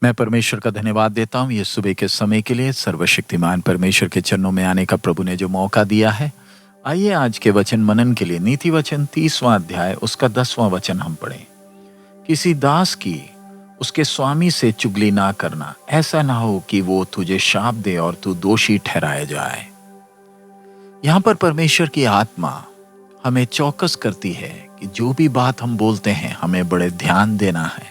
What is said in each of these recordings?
मैं परमेश्वर का धन्यवाद देता हूँ ये सुबह के समय के लिए। सर्वशक्तिमान परमेश्वर के चरणों में आने का प्रभु ने जो मौका दिया है। आइए आज के वचन मनन के लिए नीति वचन 30वां अध्याय उसका 10वां वचन हम पढ़ें। किसी दास की उसके स्वामी से चुगली ना करना, ऐसा ना हो कि वो तुझे शाप दे और तू दोषी ठहराया जाए। यहाँ पर परमेश्वर की आत्मा हमें चौकस करती है कि जो भी बात हम बोलते हैं हमें बड़े ध्यान देना है।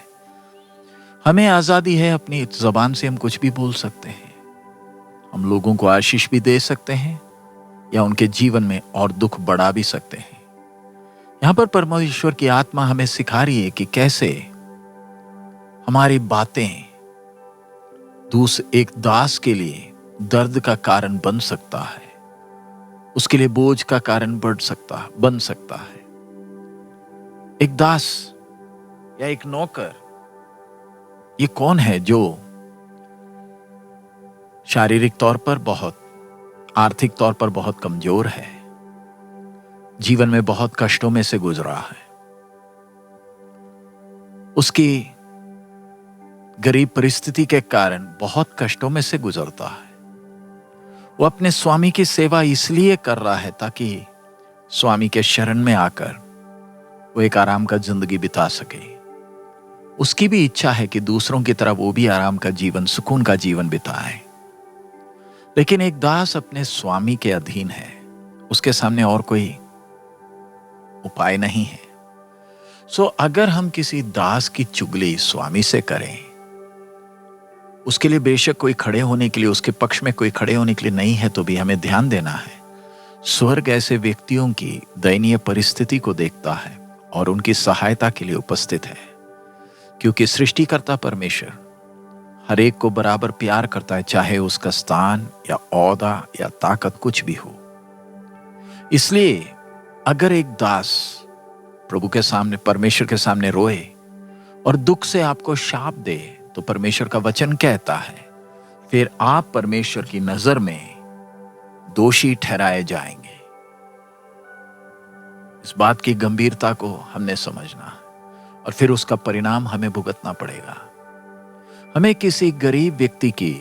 हमें आजादी है, अपनी जबान से हम कुछ भी बोल सकते हैं। हम लोगों को आशीष भी दे सकते हैं या उनके जीवन में और दुख बढ़ा भी सकते हैं। यहाँ पर परमेश्वर की आत्मा हमें सिखा रही है कि कैसे हमारी बातें एक दास के लिए दर्द का कारण बन सकता है, उसके लिए बोझ का कारण बन सकता है। एक दास या एक नौकर, ये कौन है जो शारीरिक तौर पर आर्थिक तौर पर बहुत कमजोर है, जीवन में बहुत कष्टों में से गुजरा है, उसकी गरीब परिस्थिति के कारण बहुत कष्टों में से गुजरता है। वो अपने स्वामी की सेवा इसलिए कर रहा है ताकि स्वामी के शरण में आकर वो एक आराम का जिंदगी बिता सके। उसकी भी इच्छा है कि दूसरों की तरह वो भी आराम का जीवन, सुकून का जीवन बिताए। लेकिन एक दास अपने स्वामी के अधीन है, उसके सामने और कोई उपाय नहीं है। अगर हम किसी दास की चुगली स्वामी से करें, उसके लिए बेशक कोई खड़े होने के लिए, उसके पक्ष में कोई खड़े होने के लिए नहीं है, तो भी हमें ध्यान देना है। स्वर्ग ऐसे व्यक्तियों की दयनीय परिस्थिति को देखता है और उनकी सहायता के लिए उपस्थित है, क्योंकि सृष्टिकर्ता परमेश्वर हर एक को बराबर प्यार करता है, चाहे उसका स्थान या औहदा या ताकत कुछ भी हो। इसलिए अगर एक दास प्रभु के सामने, परमेश्वर के सामने रोए और दुख से आपको शाप दे, तो परमेश्वर का वचन कहता है फिर आप परमेश्वर की नजर में दोषी ठहराए जाएंगे। इस बात की गंभीरता को हमने समझना है और फिर उसका परिणाम हमें भुगतना पड़ेगा। हमें किसी गरीब व्यक्ति की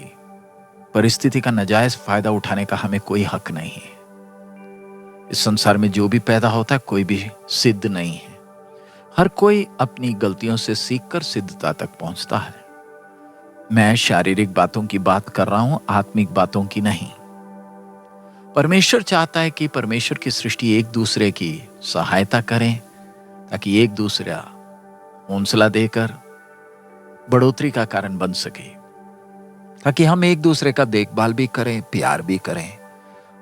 परिस्थिति का नाजायज फायदा उठाने का हमें कोई हक नहीं है। इस संसार में जो भी पैदा होता है कोई भी सिद्ध नहीं है। हर कोई अपनी गलतियों से सीखकर सिद्धता तक पहुंचता है। मैं शारीरिक बातों की बात कर रहा हूं, आत्मिक बातों की नहीं। परमेश्वर चाहता है कि परमेश्वर की सृष्टि एक दूसरे की सहायता करें, ताकि एक दूसरा हौसला देकर बढ़ोतरी का कारण बन सके, ताकि हम एक दूसरे का देखभाल भी करें, प्यार भी करें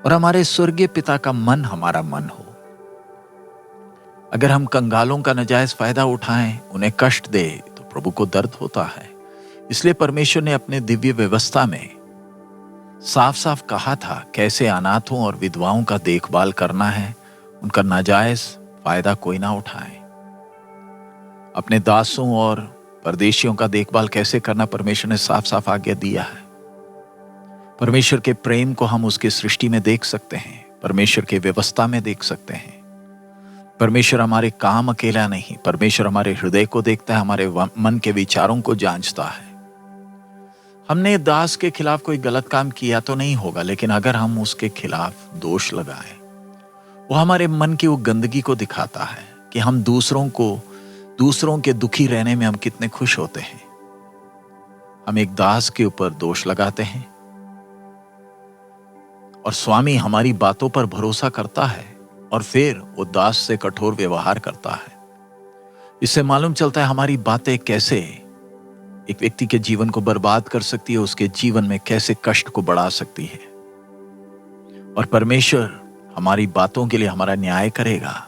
और हमारे स्वर्गीय पिता का मन हमारा मन हो। अगर हम कंगालों का नाजायज फायदा उठाएं, उन्हें कष्ट दे, तो प्रभु को दर्द होता है। इसलिए परमेश्वर ने अपने दिव्य व्यवस्था में साफ साफ कहा था कैसे अनाथों और विधवाओं का देखभाल करना है, उनका नाजायज फायदा कोई ना उठाए। अपने दासों और परदेशियों का देखभाल कैसे करना परमेश्वर ने साफ साफ आज्ञा दिया है। परमेश्वर के प्रेम को हम उसकी सृष्टि में देख सकते हैं, परमेश्वर के व्यवस्था में देख सकते हैं। परमेश्वर हमारे काम अकेला नहीं, परमेश्वर हमारे हृदय को देखता है, हमारे मन के विचारों को जांचता है। हमने दास के खिलाफ कोई गलत काम किया तो नहीं होगा, लेकिन अगर हम उसके खिलाफ दोष लगाएं, वो हमारे मन की वो गंदगी को दिखाता है कि हम दूसरों के दुखी रहने में हम कितने खुश होते हैं। हम एक दास के ऊपर दोष लगाते हैं और स्वामी हमारी बातों पर भरोसा करता है और फिर वो दास से कठोर व्यवहार करता है। इससे मालूम चलता है हमारी बातें कैसे एक व्यक्ति के जीवन को बर्बाद कर सकती है, उसके जीवन में कैसे कष्ट को बढ़ा सकती है। और परमेश्वर हमारी बातों के लिए हमारा न्याय करेगा।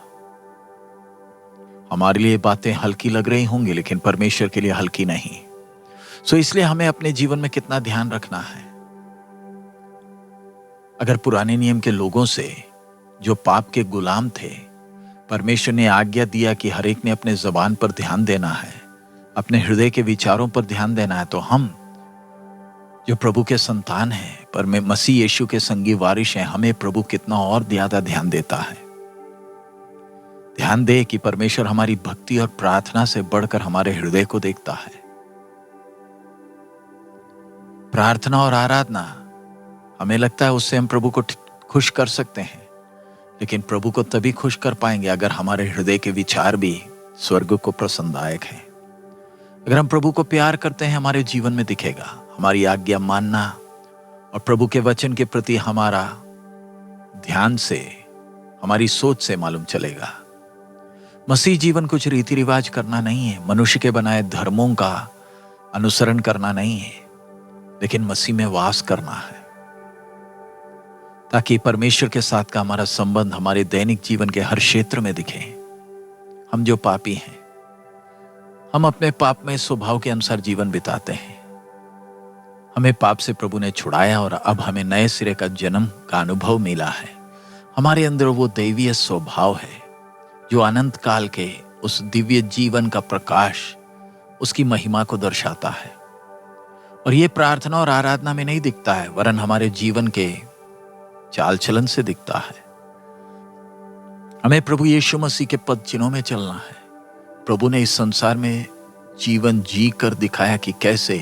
हमारे लिए बातें हल्की लग रही होंगी, लेकिन परमेश्वर के लिए हल्की नहीं। इसलिए हमें अपने जीवन में कितना ध्यान रखना है। अगर पुराने नियम के लोगों से जो पाप के गुलाम थे, परमेश्वर ने आज्ञा दिया कि हर एक ने अपने जबान पर ध्यान देना है, अपने हृदय के विचारों पर ध्यान देना है, तो हम जो प्रभु के संतान हैं, पर में मसीह यीशु के संगी वारिश हैं, हमें प्रभु कितना और ज्यादा ध्यान देता है। ध्यान दे कि परमेश्वर हमारी भक्ति और प्रार्थना से बढ़कर हमारे हृदय को देखता है। प्रार्थना और आराधना, हमें लगता है उससे हम प्रभु को खुश कर सकते हैं, लेकिन प्रभु को तभी खुश कर पाएंगे अगर हमारे हृदय के विचार भी स्वर्ग को प्रसन्नदायक हैं। अगर हम प्रभु को प्यार करते हैं, हमारे जीवन में दिखेगा। हमारी आज्ञा मानना और प्रभु के वचन के प्रति हमारा ध्यान से, हमारी सोच से मालूम चलेगा। मसीह जीवन कुछ रीति रिवाज करना नहीं है, मनुष्य के बनाए धर्मों का अनुसरण करना नहीं है, लेकिन मसीह में वास करना है, ताकि परमेश्वर के साथ का हमारा संबंध हमारे दैनिक जीवन के हर क्षेत्र में दिखे। हम जो पापी हैं, हम अपने पाप में स्वभाव के अनुसार जीवन बिताते हैं। हमें पाप से प्रभु ने छुड़ाया और अब हमें नए सिरे का जन्म का अनुभव मिला है। हमारे अंदर वो दैवीय स्वभाव है जो अनंत काल के उस दिव्य जीवन का प्रकाश, उसकी महिमा को दर्शाता है। और ये प्रार्थना और आराधना में नहीं दिखता है, वरन हमारे जीवन के चाल चलन से दिखता है। हमें प्रभु यीशु मसीह के पद चिन्हों में चलना है। प्रभु ने इस संसार में जीवन जी कर दिखाया कि कैसे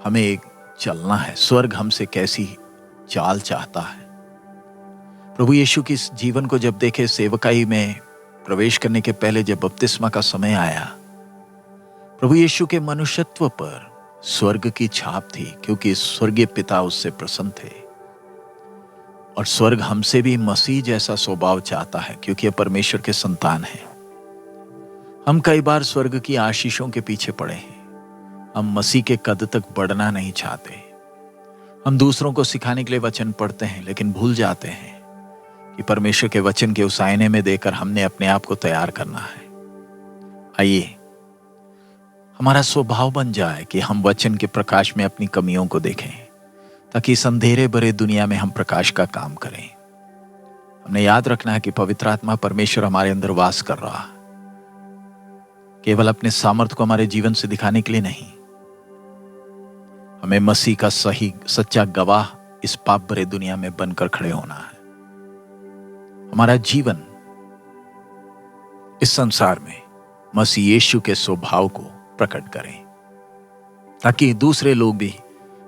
हमें चलना है, स्वर्ग हमसे कैसी चाल चाहता है। प्रभु यीशु की इस जीवन को जब देखे, सेवकाई में प्रवेश करने के पहले जब बपतिस्मा का समय आया, प्रभु यीशु के मनुष्यत्व पर स्वर्ग की छाप थी, क्योंकि स्वर्गीय पिता उससे प्रसन्न थे। और स्वर्ग हमसे भी मसीह जैसा स्वभाव चाहता है, क्योंकि यह परमेश्वर के संतान है। हम कई बार स्वर्ग की आशीषों के पीछे पड़े हैं। हम मसीह के कद तक बढ़ना नहीं चाहते। हम दूसरों को सिखाने के लिए वचन पढ़ते हैं, लेकिन भूल जाते हैं कि परमेश्वर के वचन के उस आईने में देकर हमने अपने आप को तैयार करना है। आइए हमारा स्वभाव बन जाए कि हम वचन के प्रकाश में अपनी कमियों को देखें, ताकि इस अंधेरे भरे दुनिया में हम प्रकाश का काम करें। हमने याद रखना है कि पवित्र आत्मा परमेश्वर हमारे अंदर वास कर रहा है, केवल अपने सामर्थ्य को हमारे जीवन से दिखाने के लिए नहीं। हमें मसीह का सही सच्चा गवाह इस पाप भरे दुनिया में बनकर खड़े होना है। हमारा जीवन इस संसार में मसीह यीशु के स्वभाव को प्रकट करें, ताकि दूसरे लोग भी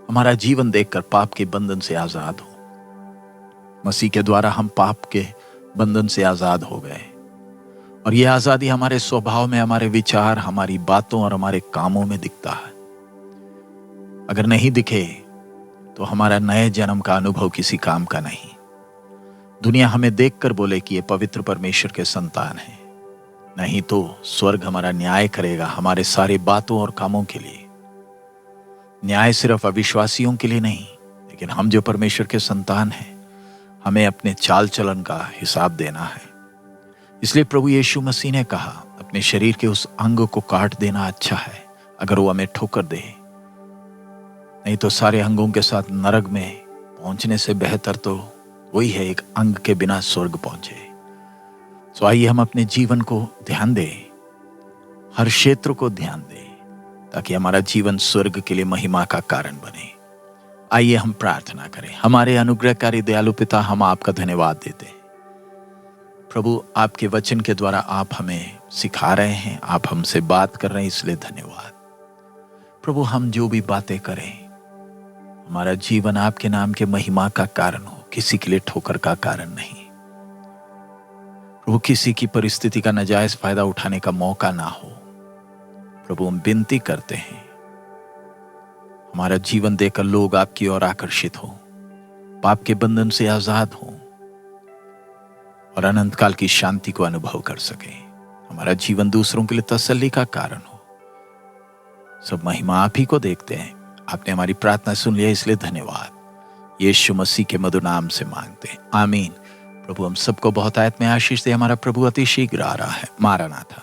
हमारा जीवन देखकर पाप के बंधन से आजाद हो। मसीह के द्वारा हम पाप के बंधन से आजाद हो गए, और यह आजादी हमारे स्वभाव में, हमारे विचार, हमारी बातों और हमारे कामों में दिखता है। अगर नहीं दिखे तो हमारा नए जन्म का अनुभव किसी काम का नहीं। दुनिया हमें देखकर बोले कि ये पवित्र परमेश्वर के संतान हैं, नहीं तो स्वर्ग हमारा न्याय करेगा हमारे सारे बातों और कामों के लिए। न्याय सिर्फ अविश्वासियों के लिए नहीं, लेकिन हम जो परमेश्वर के संतान हैं, हमें अपने चाल चलन का हिसाब देना है। इसलिए प्रभु यीशु मसीह ने कहा, अपने शरीर के उस अंग को काट देना अच्छा है अगर वो हमें ठोकर दे, नहीं तो सारे अंगों के साथ नरक में पहुंचने से बेहतर तो वही है एक अंग के बिना स्वर्ग पहुंचे। तो आइए हम अपने जीवन को ध्यान दें, हर क्षेत्र को ध्यान दें, ताकि हमारा जीवन स्वर्ग के लिए महिमा का कारण बने। आइए हम प्रार्थना करें। हमारे अनुग्रहकारी दयालु पिता, हम आपका धन्यवाद देते हैं प्रभु, आपके वचन के द्वारा आप हमें सिखा रहे हैं, आप हमसे बात कर रहे हैं, इसलिए धन्यवाद प्रभु। हम जो भी बातें करें, हमारा जीवन आपके नाम के महिमा का कारण हो, किसी के लिए ठोकर का कारण नहीं प्रभु। किसी की परिस्थिति का नाजायज फायदा उठाने का मौका ना हो प्रभु। हम विनती करते हैं, हमारा जीवन देखकर लोग आपकी ओर आकर्षित हो, पाप के बंधन से आजाद हो और अनंत काल की शांति को अनुभव कर सके। हमारा जीवन दूसरों के लिए तसल्ली का कारण हो। सब महिमा आप ही को देखते हैं। आपने हमारी प्रार्थना सुन लिया, इसलिए धन्यवाद। यीशु मसीह के मधुर नाम से मांगते हैं, आमीन। प्रभु हम सबको बहुत आयत में आशीष दे। हमारा प्रभु अति शीघ्र आ रहा है। मारानाथा।